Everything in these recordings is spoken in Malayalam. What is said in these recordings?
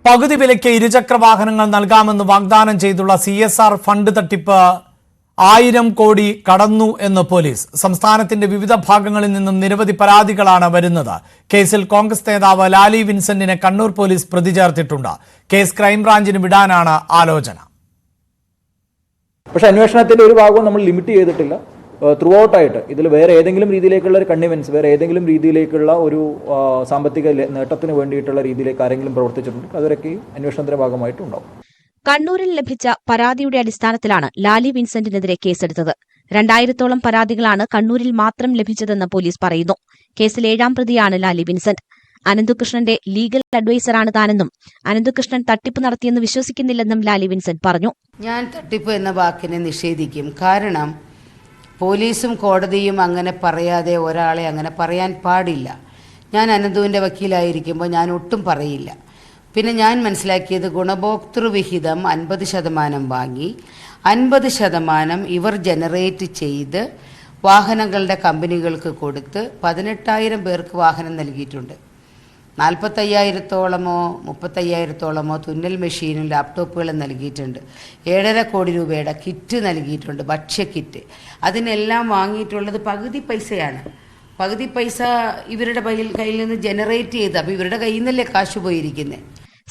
പകുതി വിലയ്ക്ക് ഇരുചക്ര വാഹനങ്ങൾ നൽകാമെന്ന് വാഗ്ദാനം ചെയ്തുള്ള CSR ഫണ്ട് തട്ടിപ്പ് 1000 കോടി കടന്നു എന്ന് പോലീസ്. സംസ്ഥാനത്തിന്റെ വിവിധ ഭാഗങ്ങളിൽ നിന്നും നിരവധി പരാതികളാണ് വരുന്നത്. കേസിൽ കോൺഗ്രസ് നേതാവ് ലാലി വിൻസെന്റിനെ കണ്ണൂർ പോലീസ് പ്രതി ചേർത്തിട്ടുണ്ട്. കേസ് ക്രൈംബ്രാഞ്ചിന് വിടാനാണ് ആലോചന. പക്ഷേ അന്വേഷണത്തിന്റെ ഒരു ഭാഗവും നമ്മൾ ലിമിറ്റ് ചെയ്തിട്ടില്ല. ത്രൂ ഔട്ടായിട്ട് ഇതിൽ വേറെ ഏതെങ്കിലും രീതിയിലേക്കുള്ള ഒരു കണ്ണിവൻസ്, വേറെ ഏതെങ്കിലും രീതിയിലേക്കുള്ള ഒരു സാമ്പത്തിക നേട്ടത്തിന് വേണ്ടിയിട്ടുള്ള രീതിയിലേക്ക് ആരെങ്കിലും പ്രവർത്തിച്ചിട്ടുണ്ട്, അതൊക്കെ അന്വേഷണത്തിന്റെ ഭാഗമായിട്ടുണ്ടാവും. കണ്ണൂരിൽ ലഭിച്ച പരാതിയുടെ അടിസ്ഥാനത്തിലാണ് ലാലി വിൻസെന്റിനെതിരെ കേസെടുത്തത്. 2000-ഓളം പരാതികളാണ് കണ്ണൂരിൽ മാത്രം ലഭിച്ചതെന്ന് പോലീസ് പറയുന്നു. കേസിൽ 7ാം പ്രതിയാണ് ലാലി വിൻസെന്റ്. അനന്തകൃഷ്ണന്റെ ലീഗൽ അഡ്വൈസറാണ് താനെന്നും അനന്തകൃഷ്ണൻ തട്ടിപ്പ് നടത്തിയെന്ന് വിശ്വസിക്കുന്നില്ലെന്നും ലാലി വിൻസെന്റ് പറഞ്ഞു. ഞാൻ തട്ടിപ്പ് എന്ന വാക്കിനെ നിഷേധിക്കും. കാരണം പോലീസും കോടതിയും അങ്ങനെ പറയാതെ ഒരാളെ അങ്ങനെ പറയാൻ പാടില്ല. ഞാൻ അനന്തുവിൻ്റെ വക്കീലായിരിക്കുമ്പോൾ ഞാൻ ഒട്ടും പറയില്ല. പിന്നെ ഞാൻ മനസ്സിലാക്കിയത് ഗുണഭോക്തൃവിഹിതം 50% വാങ്ങി 50% ഇവർ ജനറേറ്റ് ചെയ്ത് വാഹനങ്ങളുടെ കമ്പനികൾക്ക് കൊടുത്ത് 18,000 പേർക്ക് വാഹനം നൽകിയിട്ടുണ്ട്. 45,000-ഓളമോ 35,000-ഓളമോ തുന്നൽ മെഷീനും ലാപ്ടോപ്പുകളും നൽകിയിട്ടുണ്ട്. 7.5 കോടി രൂപയുടെ കിറ്റ് നൽകിയിട്ടുണ്ട്, ഭക്ഷ്യക്കിറ്റ്. അതിനെല്ലാം വാങ്ങിയിട്ടുള്ളത് പകുതി പൈസയാണ്. പകുതി പൈസ ഇവരുടെ കയ്യിൽ നിന്ന് ജനറേറ്റ് ചെയ്ത്, അപ്പോൾ ഇവരുടെ കയ്യിൽ നിന്നല്ലേ കാശ് പോയിരിക്കുന്നത്.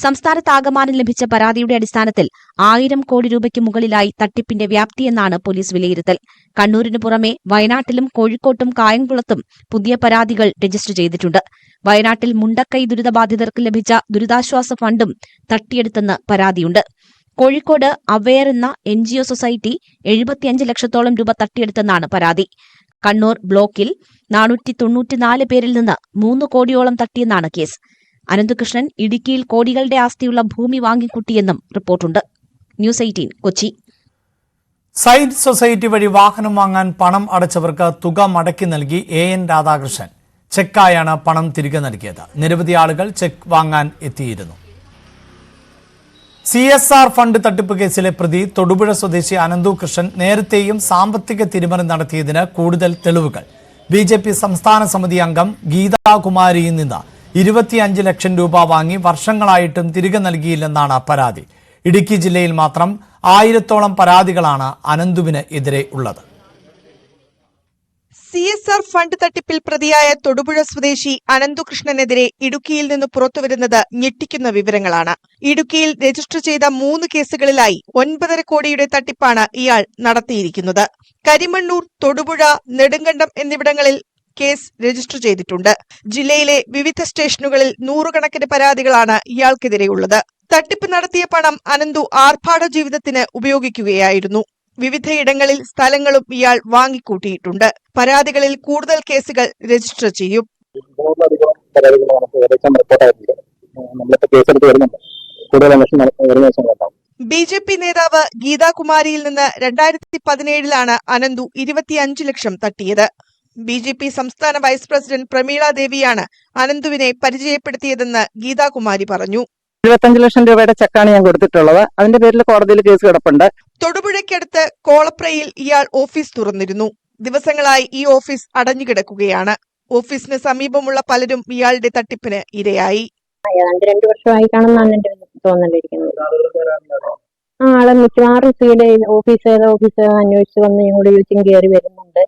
സംസ്ഥാനത്താകമാനം ലഭിച്ച പരാതിയുടെ അടിസ്ഥാനത്തിൽ 1000 കോടി രൂപയ്ക്ക് മുകളിലായി തട്ടിപ്പിന്റെ വ്യാപ്തിയെന്നാണ് പോലീസ് വിലയിരുത്തൽ. കണ്ണൂരിനു പുറമെ വയനാട്ടിലും കോഴിക്കോട്ടും കായംകുളത്തും പുതിയ പരാതികൾ രജിസ്റ്റർ ചെയ്തിട്ടുണ്ട്. വയനാട്ടിൽ മുണ്ടക്കൈ ദുരിതബാധിതർക്ക് ലഭിച്ച ദുരിതാശ്വാസ ഫണ്ടും തട്ടിയെടുത്തെന്ന് പരാതിയുണ്ട്. കോഴിക്കോട് അവെയർ എന്ന NGO സൊസൈറ്റി 75 ലക്ഷത്തോളം രൂപ തട്ടിയെടുത്തെന്നാണ് പരാതി. കണ്ണൂർ ബ്ലോക്കിൽ 494 പേരിൽ നിന്ന് 3 കോടിയോളം തട്ടിയെന്നാണ് കേസ്. അനന്തകൃഷ്ണൻ ഇടുക്കിയിൽ കോടികളുടെ ആസ്തിയുള്ള ഭൂമി വാങ്ങിക്കൂട്ടിയെന്നും റിപ്പോർട്ടുണ്ട്. ന്യൂസ് 18 കൊച്ചി. സൈൻസ് സൊസൈറ്റി വഴി വാഹനം വാങ്ങാൻ പണം അടച്ചവർക്ക് തുക മടക്കി നൽകി AN രാധാകൃഷ്ണൻ. ചെക്കായാണ് പണം തിരികെ നൽകിയത്. നിരവധി ആളുകൾ ചെക്ക് വാങ്ങാൻ എത്തിയിരുന്നു. CSR ഫണ്ട് തട്ടിപ്പ് കേസിലെ പ്രതി തൊടുപുഴ സ്വദേശി അനന്തകൃഷ്ണൻ നേരത്തെയും സാമ്പത്തിക തിരിമറി നടത്തിയതിന് കൂടുതൽ തെളിവുകൾ. BJP സംസ്ഥാന സമിതി അംഗം ഗീതാകുമാരിയിൽ നിന്ന് 25 ലക്ഷം രൂപ വാങ്ങി വർഷങ്ങളായിട്ടും തിരികെ നൽകിയില്ലെന്നാണ് പരാതി. ഇടുക്കി ജില്ലയിൽ മാത്രം 1000-ഓളം പരാതികളാണ് അനന്തുവിന് എതിരെ ഉള്ളത്. CSR ഫണ്ട് തട്ടിപ്പിൽ പ്രതിയായ തൊടുപുഴ സ്വദേശി അനന്തകൃഷ്ണനെതിരെ ഇടുക്കിയിൽ നിന്ന് പുറത്തുവരുന്നത് ഞെട്ടിക്കുന്ന വിവരങ്ങളാണ്. ഇടുക്കിയിൽ രജിസ്റ്റർ ചെയ്ത 3 കേസുകളിലായി 9.5 കോടിയുടെ തട്ടിപ്പാണ് ഇയാൾ നടത്തിയിരിക്കുന്നത്. കരിമണ്ണൂർ, തൊടുപുഴ, നെടുങ്കണ്ടം എന്നിവിടങ്ങളിൽ കേസ് രജിസ്റ്റർ ചെയ്തിട്ടുണ്ട്. ജില്ലയിലെ വിവിധ സ്റ്റേഷനുകളിൽ 100 കണക്കിന് പരാതികളാണ് ഇയാൾക്കെതിരെയുള്ളത്. തട്ടിപ്പ് നടത്തിയ പണം അനന്തു ആർഭാട ജീവിതത്തിന് ഉപയോഗിക്കുകയായിരുന്നു. വിവിധയിടങ്ങളിൽ സ്ഥലങ്ങളും ഇയാൾ വാങ്ങിക്കൂട്ടിയിട്ടുണ്ട്. പരാതികളിൽ കൂടുതൽ കേസുകൾ രജിസ്റ്റർ ചെയ്യും. BJP നേതാവ് ഗീതാകുമാരിയിൽ നിന്ന് 2017-ലാണ് അനന്തു 25 ലക്ഷം തട്ടിയത്. BJP സംസ്ഥാന വൈസ് പ്രസിഡന്റ് പ്രമീള ദേവിയാണ് അനന്തുവിനെ പരിചയപ്പെടുത്തിയതെന്ന് ഗീതാകുമാരി പറഞ്ഞു. 25 ലക്ഷം രൂപയുടെ ചെക്കാണ് ഞാൻ കൊടുത്തിട്ടുള്ളത്. അതിന്റെ പേരിൽ കോടതിയിൽ കേസ് കിടപ്പുണ്ട്. തൊടുപുഴയ്ക്കടുത്ത് കോളപ്രയിൽ ഇയാൾ ഓഫീസ് തുറന്നിരുന്നു. ദിവസങ്ങളായി ഈ ഓഫീസ് അടഞ്ഞുകിടക്കുകയാണ്. ഓഫീസിന് സമീപമുള്ള പലരും ഇയാളുടെ തട്ടിപ്പിന് ഇരയായി. 2 വർഷമായി കാണുന്നാണ് എന്റെ തോന്നലിരിക്കുന്നത്. ആളെ മിക്കവാറും ഓഫീസ് അന്വേഷിച്ച് വന്ന് ഞങ്ങളുടെ ചോദിച്ചും കയറി വരുന്നുണ്ട്.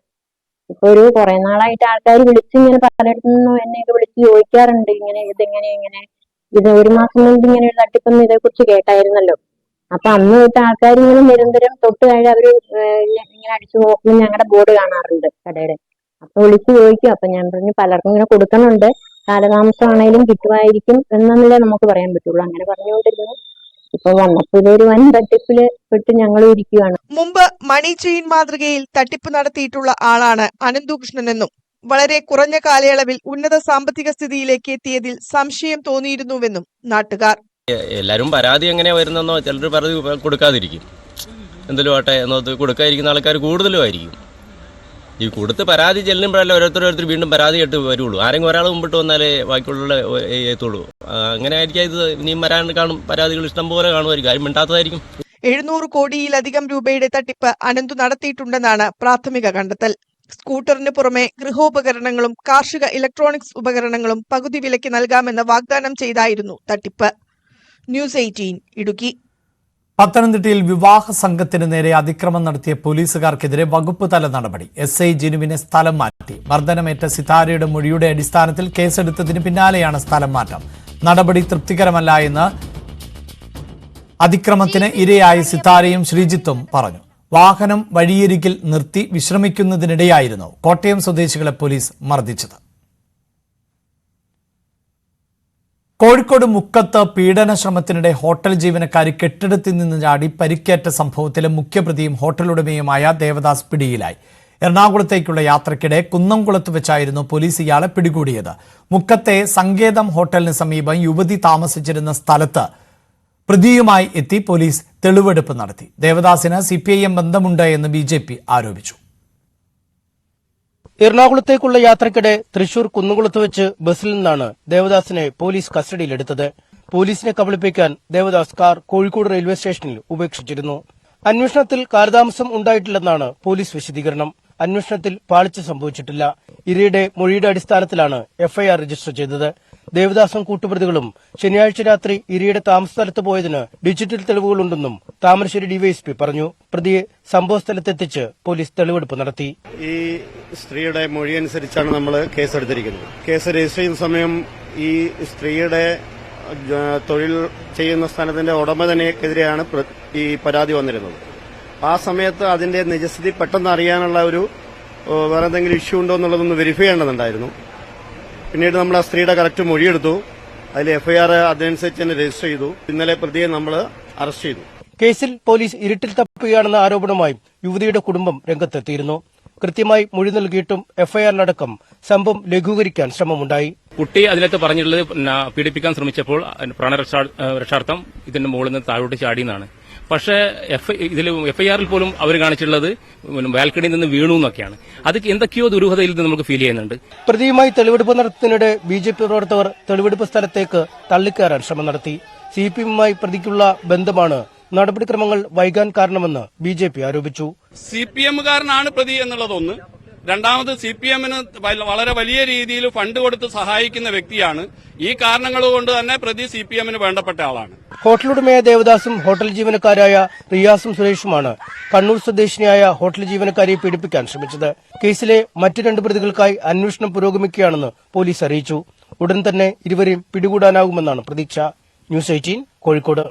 ഇപ്പൊ ഒരു കുറെ നാളായിട്ട് ആൾക്കാർ ഇങ്ങനെ പലയിടത്തുനിന്നും എന്നെയൊക്കെ വിളിച്ച് ചോദിക്കാറുണ്ട്, ഇങ്ങനെ ഇത് 1 മാസം മുൻപ് ഇങ്ങനെ ഒരു തട്ടിപ്പൊന്നും ഇതേക്കുറിച്ച് കേട്ടായിരുന്നല്ലോ. അപ്പൊ അന്ന് തൊട്ട് ആൾക്കാർ ഇങ്ങനെ നിരന്തരം തൊട്ട് കഴിഞ്ഞ് അവര് ഇങ്ങനെ അടിച്ചു നോക്കുമ്പോൾ ഞങ്ങളുടെ ബോർഡ് കാണാറുണ്ട് കടയുടെ. അപ്പൊ വിളിച്ച് ചോദിക്കും. അപ്പൊ ഞാൻ പറഞ്ഞു പലർക്കും ഇങ്ങനെ കൊടുക്കണുണ്ട്, കാലതാമസമാണേലും കിട്ടുമായിരിക്കും എന്നല്ലേ നമുക്ക് പറയാൻ പറ്റുള്ളൂ. അങ്ങനെ പറഞ്ഞുകൊണ്ടിരുന്നു. ഇപ്പൊ വന്നപ്പോ ഇതൊരു വൻ തട്ടിപ്പില് പെട്ട് ഞങ്ങൾ ഇരിക്കുകയാണ്. മുമ്പ് മണി ചെയിൻ മാതൃകയിൽ തട്ടിപ്പ് നടത്തിയിട്ടുള്ള ആളാണ് അനന്തകൃഷ്ണനെന്നും വളരെ കുറഞ്ഞ കാലയളവിൽ ഉന്നത സാമ്പത്തിക സ്ഥിതിയിലേക്ക് എത്തിയതിൽ സംശയം തോന്നിയിരുന്നുവെന്നും നാട്ടുകാർ. എല്ലാവരും പരാതി എങ്ങനെ വരുന്നെന്നോ, ചിലർ പരാതി കൊടുക്കാതിരിക്കും, എന്തെങ്കിലും ആട്ടെ എന്നോ കൊടുക്കാതിരിക്കുന്ന ആൾക്കാർ കൂടുതലുമായിരിക്കും. ഈ കൊടുത്ത് പരാതി ചെല്ലുമ്പോഴല്ല ഓരോരുത്തർ വീണ്ടും പരാതി കേട്ട് വരുള്ളൂ. ആരെങ്കിലും ഒരാൾ മുമ്പിട്ട് വന്നാലേ ബാക്കിയുള്ള എത്തുള്ളൂ. അങ്ങനെ ആയിരിക്കും ഇത് ഇനിയും വരാൻ കാണും. പരാതികൾ ഇഷ്ടം പോലെ കാണുമായിരിക്കും, ആരും മിണ്ടാത്തതായിരിക്കും. 700 കോടിയിലധികം രൂപയുടെ തട്ടിപ്പ് അനന്തു നടത്തിയിട്ടുണ്ടെന്നാണ് പ്രാഥമിക കണ്ടെത്തൽ. സ്കൂട്ടറിന് പുറമെ ഗൃഹോപകരണങ്ങളും കാർഷിക ഇലക്ട്രോണിക്സ് ഉപകരണങ്ങളും പകുതി വിലയ്ക്ക് നൽകാമെന്ന് വാഗ്ദാനം ചെയ്തായിരുന്നു തട്ടിപ്പ്. ന്യൂസ് 18 ഇടുക്കി. പത്തനംതിട്ടയിൽ വിവാഹ സംഘത്തിന് നേരെ അതിക്രമം നടത്തിയ പോലീസുകാർക്കെതിരെ വകുപ്പ് തല നടപടി. SI ജിനുവിനെ സ്ഥലം മാറ്റി. മർദ്ദനമേറ്റ സിതാരയുടെ മൊഴിയുടെ അടിസ്ഥാനത്തിൽ കേസെടുത്തതിന് പിന്നാലെയാണ് സ്ഥലം മാറ്റം. നടപടി തൃപ്തികരമല്ല എന്ന് അതിക്രമത്തിന് ഇരയായ സിതാരയും ശ്രീജിത്തും പറഞ്ഞു. വാഹനം വഴിയരികിൽ നിർത്തി വിശ്രമിക്കുന്നതിനിടെയായിരുന്നു കോട്ടയം സ്വദേശികളെ പോലീസ് മർദ്ദിച്ചത്. കോഴിക്കോട് മുക്കത്ത് പീഡന ശ്രമത്തിനിടെ ഹോട്ടൽ ജീവനക്കാരി കെട്ടിടത്തിൽ നിന്ന് ചാടി പരിക്കേറ്റ സംഭവത്തിലെ മുഖ്യപ്രതിയും ഹോട്ടലുടമയുമായ ദേവദാസ് പിടിയിലായി. എറണാകുളത്തേക്കുള്ള യാത്രയ്ക്കിടെ കുന്നംകുളത്ത് വെച്ചായിരുന്നു പോലീസ് ഇയാളെ പിടികൂടിയത്. മുക്കത്തെ സങ്കേതം ഹോട്ടലിന് സമീപം യുവതി താമസിച്ചിരുന്ന സ്ഥലത്ത് പ്രതിയുമായി എത്തി പോലീസ് തെളിവെടുപ്പ് നടത്തി. ദേവദാസിന് CPIM ബന്ധമുണ്ട് എന്ന് BJP ആരോപിച്ചു. എറണാകുളത്തേക്കുള്ള യാത്രക്കിടെ തൃശൂർ കുന്നുകുളത്ത് വെച്ച് ബസ്സിൽ നിന്നാണ് ദേവദാസിനെ പോലീസ് കസ്റ്റഡിയിലെടുത്തത്. പോലീസിനെ കബളിപ്പിക്കാൻ ദേവദാസ് കാർ കോഴിക്കോട് റെയിൽവേ സ്റ്റേഷനിൽ ഉപേക്ഷിച്ചിരുന്നു. അന്വേഷണത്തിൽ കാലതാമസം ഉണ്ടായിട്ടില്ലെന്നാണ് പോലീസ് വിശദീകരണം. അന്വേഷണത്തിൽ പാളിച്ച സംഭവിച്ചിട്ടില്ല. ഇരയുടെ മൊഴിയുടെ അടിസ്ഥാനത്തിലാണ് FIR രജിസ്റ്റർ ചെയ്തത്. ദേവദാസും കൂട്ടുപ്രതികളും ശനിയാഴ്ച രാത്രി ഇരയുടെ താമസസ്ഥലത്ത് പോയതിന് ഡിജിറ്റൽ തെളിവുകളുണ്ടെന്നും താമരശ്ശേരി DYSP പറഞ്ഞു. പ്രതിയെ സംഭവസ്ഥലത്തെത്തിച്ച് പോലീസ് തെളിവെടുപ്പ് നടത്തി. ഈ സ്ത്രീയുടെ മൊഴി അനുസരിച്ചാണ് നമ്മൾ കേസെടുത്തിരിക്കുന്നത്. കേസ് രജിസ്റ്റർ ചെയ്യുന്ന സമയം ഈ സ്ത്രീയുടെ തൊഴിൽ ചെയ്യുന്ന സ്ഥലത്തിന്റെ ഉടമതനെതിരെയാണ് ഈ പരാതി വന്നിരുന്നത്. ആ സമയത്ത് അതിന്റെ നിജസ്ഥിതി പെട്ടെന്ന് അറിയാനുള്ള ഒരു വേറെ എന്തെങ്കിലും ഇഷ്യൂ ഉണ്ടോ എന്നുള്ളതൊന്ന് വെരിഫൈ ചെയ്യേണ്ടതുണ്ടായിരുന്നു. പിന്നീട് നമ്മൾ ആ സ്ത്രീയുടെ കറക്റ്റ് മൊഴിയെടുത്തു. അതിൽ FIR അതനുസരിച്ച് തന്നെ രജിസ്റ്റർ ചെയ്തു. ഇന്നലെ പ്രതിയെ നമ്മൾ അറസ്റ്റ് ചെയ്തു. കേസിൽ പോലീസ് ഇരുട്ടിൽ തപ്പുകയാണെന്ന ആരോപണവുമായി യുവതിയുടെ കുടുംബം രംഗത്തെത്തിയിരുന്നു. കൃത്യമായി മൊഴി നൽകിയിട്ടും FIR-ലടക്കം സംഭവം ലഘൂകരിക്കാൻ ശ്രമമുണ്ടായി. കുട്ടി അതിനകത്ത് പറഞ്ഞിട്ടുള്ളത് പീഡിപ്പിക്കാൻ ശ്രമിച്ചപ്പോൾ പ്രാണരക്ഷാർത്ഥം ഇതിന്റെ മുകളിൽ നിന്ന് താഴോട്ട് ചാടിയെന്നാണ്. പക്ഷേ ഇതിൽ FIR-ൽ പോലും അവർ കാണിച്ചിട്ടുള്ളത് ബാൽക്കണിയിൽ നിന്ന് വീണു എന്നൊക്കെയാണ്. അത് എന്തൊക്കെയോ ദുരൂഹതയിൽ നിന്ന് നമുക്ക് ഫീൽ ചെയ്യുന്നുണ്ട്. പ്രതിയുമായി തെളിവെടുപ്പ് നടത്തുന്നതിനിടെ BJP പ്രവർത്തകർ തെളിവെടുപ്പ് സ്ഥലത്തേക്ക് തള്ളിക്കയറാൻ ശ്രമം നടത്തി. CPM-മായി പ്രതിക്കുള്ള ബന്ധമാണ് നടപടിക്രമങ്ങൾ വൈകാൻ കാരണമെന്ന് BJP ആരോപിച്ചു. CPM-കാരനാണ് പ്രതി എന്നുള്ളതൊന്ന്. രണ്ടാമത് CPM-ന് വളരെ വലിയ രീതിയിൽ ഫണ്ട് കൊടുത്ത് സഹായിക്കുന്ന വ്യക്തിയാണ്. ഈ കാരണങ്ങൾ കൊണ്ട് തന്നെ പ്രതി CPM-ന് വേണ്ടപ്പെട്ട ആളാണ്. ഹോട്ടലുടമയായ ദേവദാസും ഹോട്ടൽ ജീവനക്കാരായ റിയാസും സുരേഷുമാണ് കണ്ണൂർ സ്വദേശിനിയായ ഹോട്ടൽ ജീവനക്കാരിയെ പീഡിപ്പിക്കാൻ ശ്രമിച്ചത്. കേസിലെ മറ്റ് 2 പ്രതികൾക്കായി അന്വേഷണം പുരോഗമിക്കുകയാണെന്ന് പോലീസ് അറിയിച്ചു. ഉടൻ തന്നെ ഇരുവരെയും പിടികൂടാനാകുമെന്നാണ് പ്രതീക്ഷ. ന്യൂസ് 18 കോഴിക്കോട്.